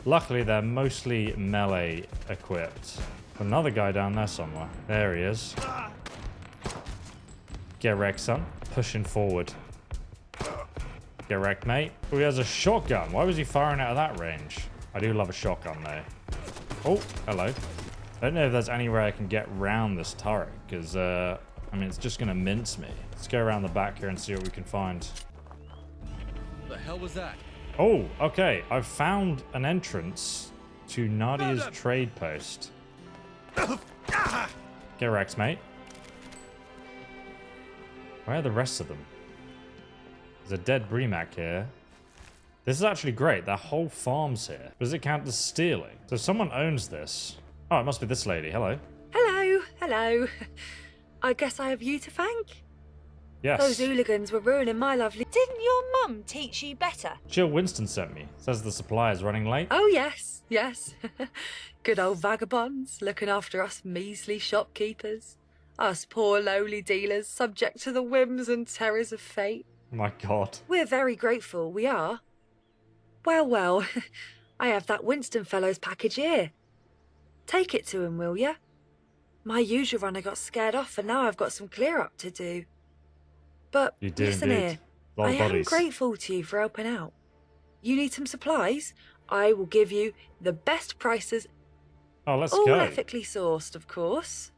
Luckily, they're mostly melee equipped. Another guy down there somewhere. There he is. Get wrecked, son. Pushing forward. Get wrecked, mate. Oh, he has a shotgun. Why was he firing out of that range? I do love a shotgun, though. Oh, hello. I don't know if there's anywhere I can get round this turret, because, I mean, it's just going to mince me. Let's go around the back here and see what we can find. What the hell was that? Oh, okay. I've found an entrance to Nadia's trade post. Get wrecked, mate. Where are the rest of them? There's a dead Bremac here. This is actually great. Their whole farm's here. Does it count as stealing? So someone owns this. Oh, it must be this lady. Hello. Hello, hello. I guess I have you to thank. Yes. Those hooligans were ruining my lovely... Didn't your mum teach you better? Jill Winston sent me. Says the supply is running late. Oh, yes, yes. Good old vagabonds, looking after us measly shopkeepers. Us poor lowly dealers, subject to the whims and terrors of fate. Oh my god. We're very grateful, we are. Well, well, I have that Winston fellow's package here. Take it to him, will ya? My usual runner got scared off and now I've got some clear up to do. But you do listen indeed. here, I am grateful to you for helping out. You need some supplies? I will give you the best prices. Oh, let's all go. ethically sourced, of course.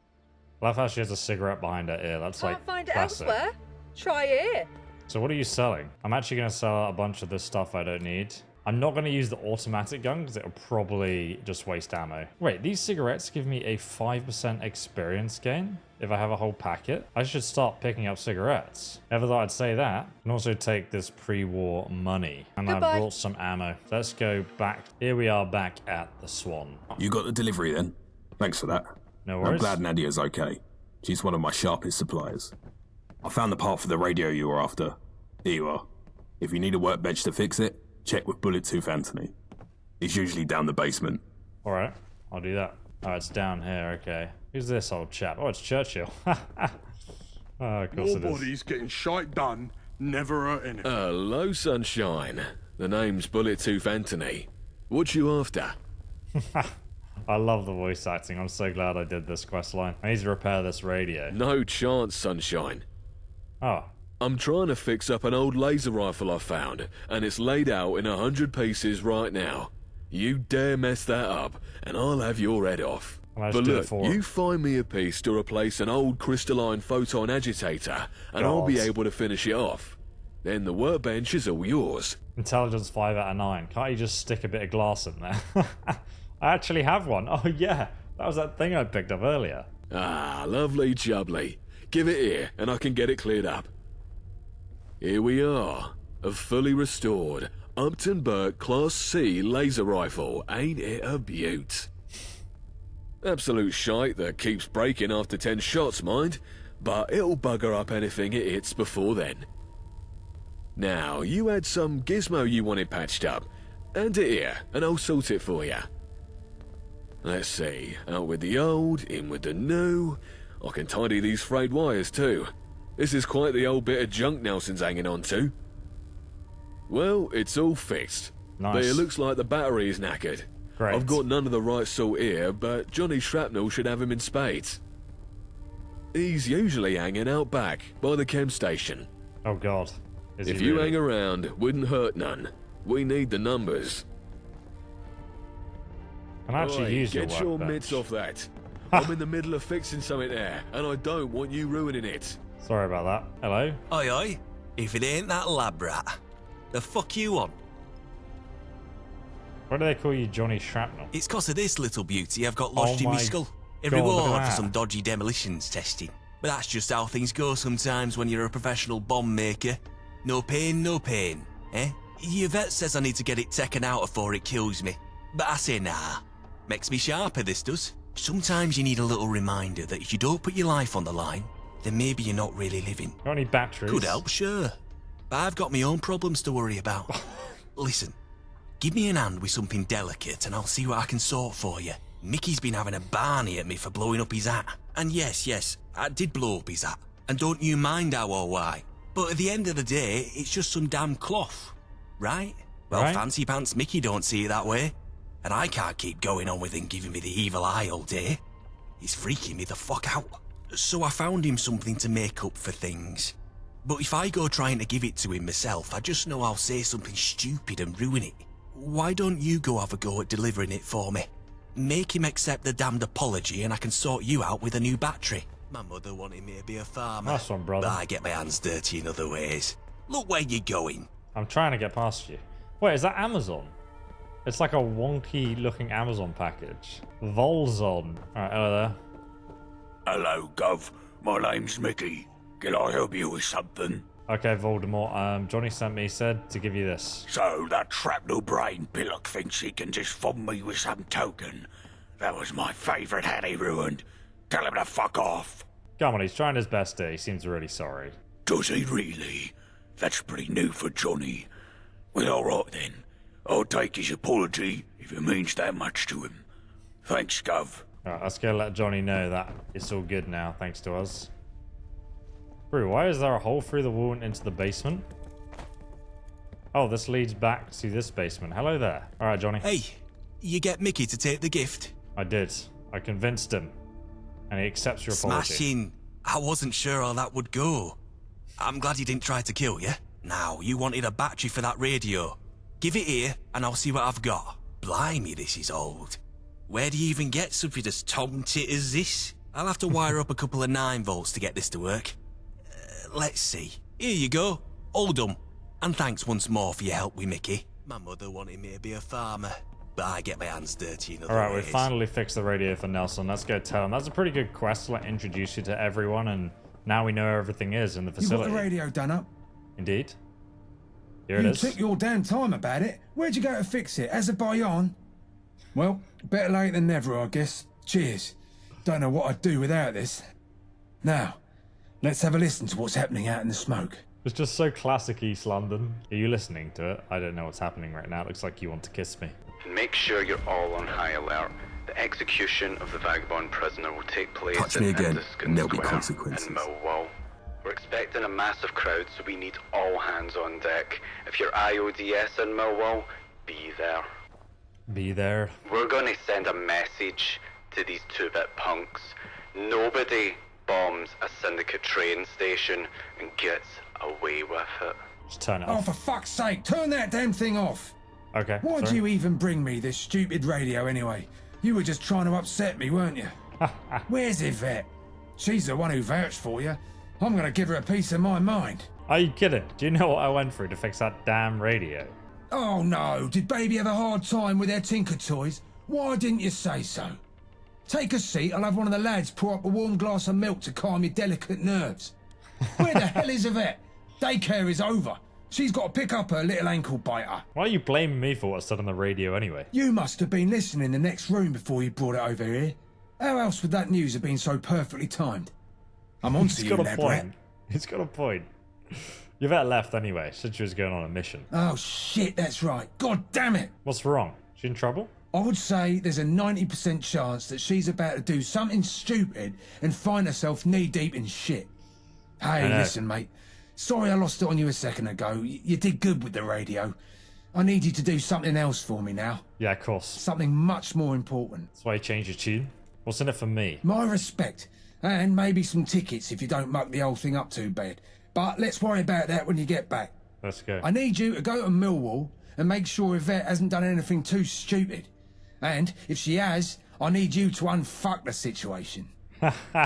I love how she has a cigarette behind her ear. That's Can't like find it classic. elsewhere. Try here. So what are you selling? I'm actually going to sell a bunch of this stuff I don't need. I'm not going to use the automatic gun because it'll probably just waste ammo. Wait, these cigarettes give me a 5% experience gain if I have a whole packet. I should start picking up cigarettes. Never thought I'd say that. And also take this pre-war money. And Goodbye. I brought some ammo. Let's go back. Here we are back at the Swan. You got the delivery then? Thanks for that. No worries. I'm glad Nadia's okay. She's one of my sharpest suppliers. I found the part for the radio you were after. Here you are. If you need a workbench to fix it, check with Bullet-Tooth Anthony. He's usually down the basement. Alright, I'll do that. Oh, it's down here, okay. Who's this old chap? Oh, it's Churchill. Oh, of course it is. Nobody's getting shite done, never hurt anything. Hello, sunshine. The name's Bullet-Tooth Anthony. What you after? I love the voice acting. I'm so glad I did this quest line. I need to repair this radio. No chance, sunshine. Oh. I'm trying to fix up an old laser rifle I found, and it's laid out in 100 pieces right now. You dare mess that up, and I'll have your head off. But look, you find me a piece to replace an old crystalline photon agitator, and I'll be able to finish it off. Then the workbench is all yours. Intelligence 5 out of 9. Can't you just stick a bit of glass in there? I actually have one. Oh yeah, that was that thing I picked up earlier. Ah, lovely jubbly. Give it here, and I can get it cleared up. Here we are, a fully restored Upton Burke Class C laser rifle. Ain't it a beaut? Absolute shite that keeps breaking after 10 shots, mind, but it'll bugger up anything it hits before then. Now, you had some gizmo you wanted patched up. Hand it here, and I'll sort it for you. Let's see, out with the old, in with the new. I can tidy these frayed wires too. This is quite the old bit of junk Nelson's hanging on to. Well, it's all fixed. Nice. But it looks like the battery is knackered. Great. I've got none of the right sort here, but Johnny Shrapnel should have him in spades. He's usually hanging out back, by the chem station. Oh god. Is if he you really? hang around, wouldn't hurt none. We need the numbers. Can I actually use your Get your workbench? mitts off that. I'm in the middle of fixing something there, and I don't want you ruining it. Sorry about that. Hello? Oi, oi. If it ain't that lab rat, the fuck you on? Why do they call you Johnny Shrapnel? It's 'cause of this little beauty I've got lodged in my my skull. Every God, look at ward for that. some dodgy demolitions testing. But that's just how things go sometimes when you're a professional bomb maker. No pain, eh? Your vet says I need to get it taken out before it kills me. But I say nah. Makes me sharper, this does. Sometimes you need a little reminder that if you don't put your life on the line, then maybe you're not really living. Got any batteries? Could help, sure. But I've got my own problems to worry about. Listen, give me an hand with something delicate and I'll see what I can sort for you. Mickey's been having a barney at me for blowing up his hat. And yes, I did blow up his hat. And don't you mind how or why. But at the end of the day, it's just some damn cloth. Right? Well, Right. Fancy Pants Mickey don't see it that way. And I can't keep going on with him giving me the evil eye all day. He's freaking me the fuck out. So I found him something to make up for things. But if I go trying to give it to him myself, I just know I'll say something stupid and ruin it. Why don't you go have a go at delivering it for me? Make him accept the damned apology and I can sort you out with a new battery. My mother wanted me to be a farmer. Nice one, brother. But I get my hands dirty in other ways. Look where you're going. I'm trying to get past you. Wait, is that Amazon? It's like a wonky looking Amazon package. Volzon. Alright, hello there. Hello, Gov. My name's Mickey. Can I help you with something? Okay, Voldemort. Johnny sent me, said to give you this. So that shrapnel brain pillock thinks he can just fob me with some token. That was my favourite hat he ruined. Tell him to fuck off. Come on, he's trying his best here. He seems really sorry. Does he really? That's pretty new for Johnny. Well, alright then. I'll take his apology if it means that much to him. Thanks, Gov. Alright, let's go let Johnny know that it's all good now, thanks to us. Bro, why is there a hole through the wall and into the basement? Oh, this leads back to this basement. Hello there. Alright, Johnny. Hey, you get Mickey to take the gift? I did. I convinced him. And he accepts your apology. Smashing. I wasn't sure how that would go. I'm glad he didn't try to kill you. Now, you wanted a battery for that radio. Give it here, and I'll see what I've got. Blimey, this is old. Where do you even get something as tom-tit as this? I'll have to wire up a couple of 9 volts to get this to work. Let's see. Here you go. All done. And thanks once more for your help with Mickey. My mother wanted me to be a farmer, but I get my hands dirty in other Alright, we ways. finally fixed the radio for Nelson. Let's go tell him. That's a pretty good quest to like, introduce you to everyone, and now we know where everything is in the You got facility. the radio done up? Indeed. Here it You is. took your damn time about it. Where'd you go to fix it? Azerbaijan? Well, better late than never, I guess. Cheers. Don't know what I'd do without this. Now, let's have a listen to what's happening out in the smoke. It's just so classic East London. Are you listening to it? I don't know what's happening right now. It looks like you want to kiss me. And make sure you're all on high alert. The execution of the vagabond prisoner will take place Touch me in again, Indiscon and there'll be Square consequences. in Millwall. We're expecting a massive crowd, so we need all hands on deck. If you're IODS in Millwall, be there. Be there. We're going to send a message to these 2-bit punks. Nobody bombs a Syndicate train station and gets away with it. Just turn it Oh, off. for fuck's sake, turn that damn thing off. Okay. Why'd sorry. you even bring me this stupid radio anyway? You were just trying to upset me, weren't you? Where's Yvette? She's the one who vouched for you. I'm gonna give her a piece of my mind. Are you kidding? Do you know what I went through to fix that damn radio? Oh no, did baby have a hard time with their Tinker toys? Why didn't you say so? Take a seat, I'll have one of the lads pour up a warm glass of milk to calm your delicate nerves. Where the hell is Yvette? Daycare is over. She's got to pick up her little ankle biter. Why are you blaming me for what's said on the radio anyway? You must have been listening in the next room before you brought it over here. How else would that news have been so perfectly timed? I'm on He's to you, got a lab point. rat. He's got a point. Yvette left anyway. Said she was going on a mission. Oh shit, that's right. God damn it. What's wrong? She in trouble? I would say there's a 90% chance that she's about to do something stupid and find herself knee-deep in shit. Hey, listen, mate. Sorry I lost it on you a second ago. You did good with the radio. I need you to do something else for me now. Yeah, of course. Something much more important. That's why you changed your tune. What's in it for me? My respect. And maybe some tickets if you don't muck the whole thing up too bad. But let's worry about that when you get back. Let's go. I need you to go to Millwall and make sure Yvette hasn't done anything too stupid. And if she has, I need you to unfuck the situation.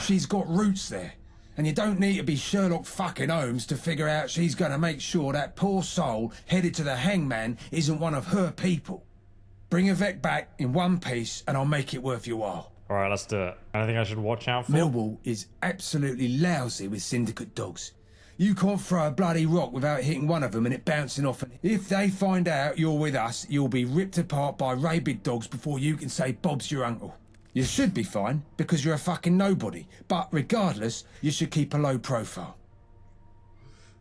She's got roots there. And you don't need to be Sherlock fucking Holmes to figure out she's going to make sure that poor soul headed to the hangman isn't one of her people. Bring Yvette back in one piece and I'll make it worth your while. Alright, let's do it. Anything I should watch out for? Millwall is absolutely lousy with syndicate dogs. You can't throw a bloody rock without hitting one of them and it bouncing off. If they find out you're with us, you'll be ripped apart by rabid dogs before you can say Bob's your uncle. You should be fine, because you're a fucking nobody. But regardless, you should keep a low profile.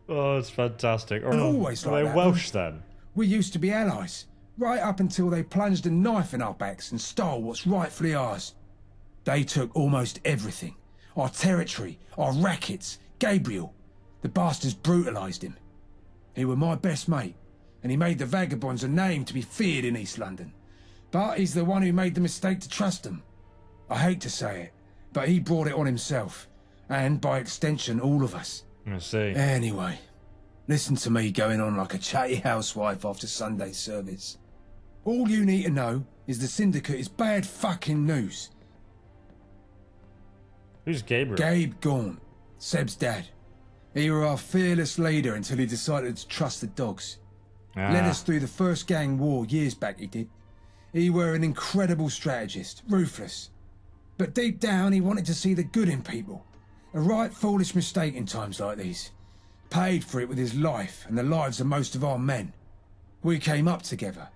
Oh, it's fantastic. And always like are they that. Welsh then? We used to be allies, right up until they plunged a knife in our backs and stole what's rightfully ours. They took almost everything. Our territory, our rackets, Gabriel. The bastards brutalised him. He was my best mate, and he made the Vagabonds a name to be feared in East London. But he's the one who made the mistake to trust them. I hate to say it, but he brought it on himself, and by extension, all of us. I see. Anyway, listen to me going on like a chatty housewife after Sunday service. All you need to know is the Syndicate is bad fucking news. Who's Gabriel? Gabe Gaunt, Seb's dad. He was our fearless leader until he decided to trust the dogs. Led us through the first gang war years back, he did. He were an incredible strategist, ruthless. But deep down, he wanted to see the good in people. A right foolish mistake in times like these. Paid for it with his life and the lives of most of our men. We came up together.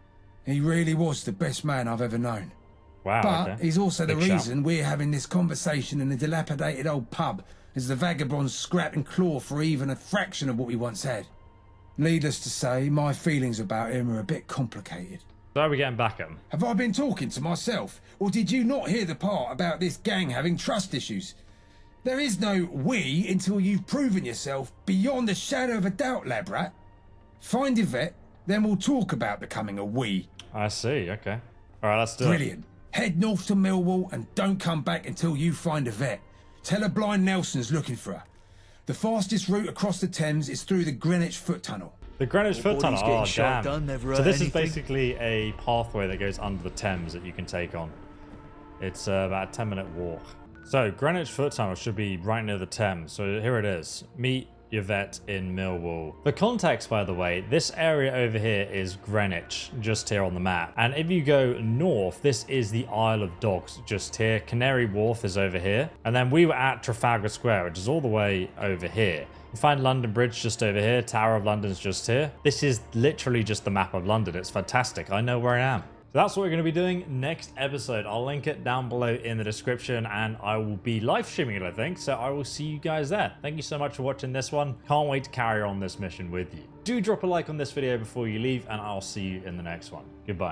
He really was the best man I've ever known. Wow. But okay. he's also the Big shout. reason we're having this conversation in a dilapidated old pub as the Vagabonds scrap and claw for even a fraction of what we once had. Needless to say, my feelings about him are a bit complicated. So are we getting back at him? Have I been talking to myself? Or did you not hear the part about this gang having trust issues? There is no we until you've proven yourself beyond the shadow of a doubt, lab rat. Find Yvette, then we'll talk about becoming a we. I see, okay. Alright, let's do it. Brilliant. Head north to Millwall and don't come back until you find Yvette. Tell her Blind Nelson's looking for her. The fastest route across the Thames is through the Greenwich Foot Tunnel. The Greenwich Foot Tunnel, oh damn. Done, So this is basically a pathway that goes under the Thames that you can take on. It's about a 10-minute walk. So Greenwich Foot Tunnel should be right near the Thames. So here it is. Meet Yvette in Millwall. For context, by the way, this area over here is Greenwich, just here on the map. And if you go north, this is the Isle of Dogs, just here. Canary Wharf is over here. And then we were at Trafalgar Square, which is all the way over here. You find London Bridge just over here. Tower of London's just here. This is literally just the map of London. It's fantastic. I know where I am. So that's what we're going to be doing next episode. I'll link it down below in the description and I will be live streaming it, I think. So I will see you guys there. Thank you so much for watching this one. Can't wait to carry on this mission with you. Do drop a like on this video before you leave and I'll see you in the next one. Goodbye.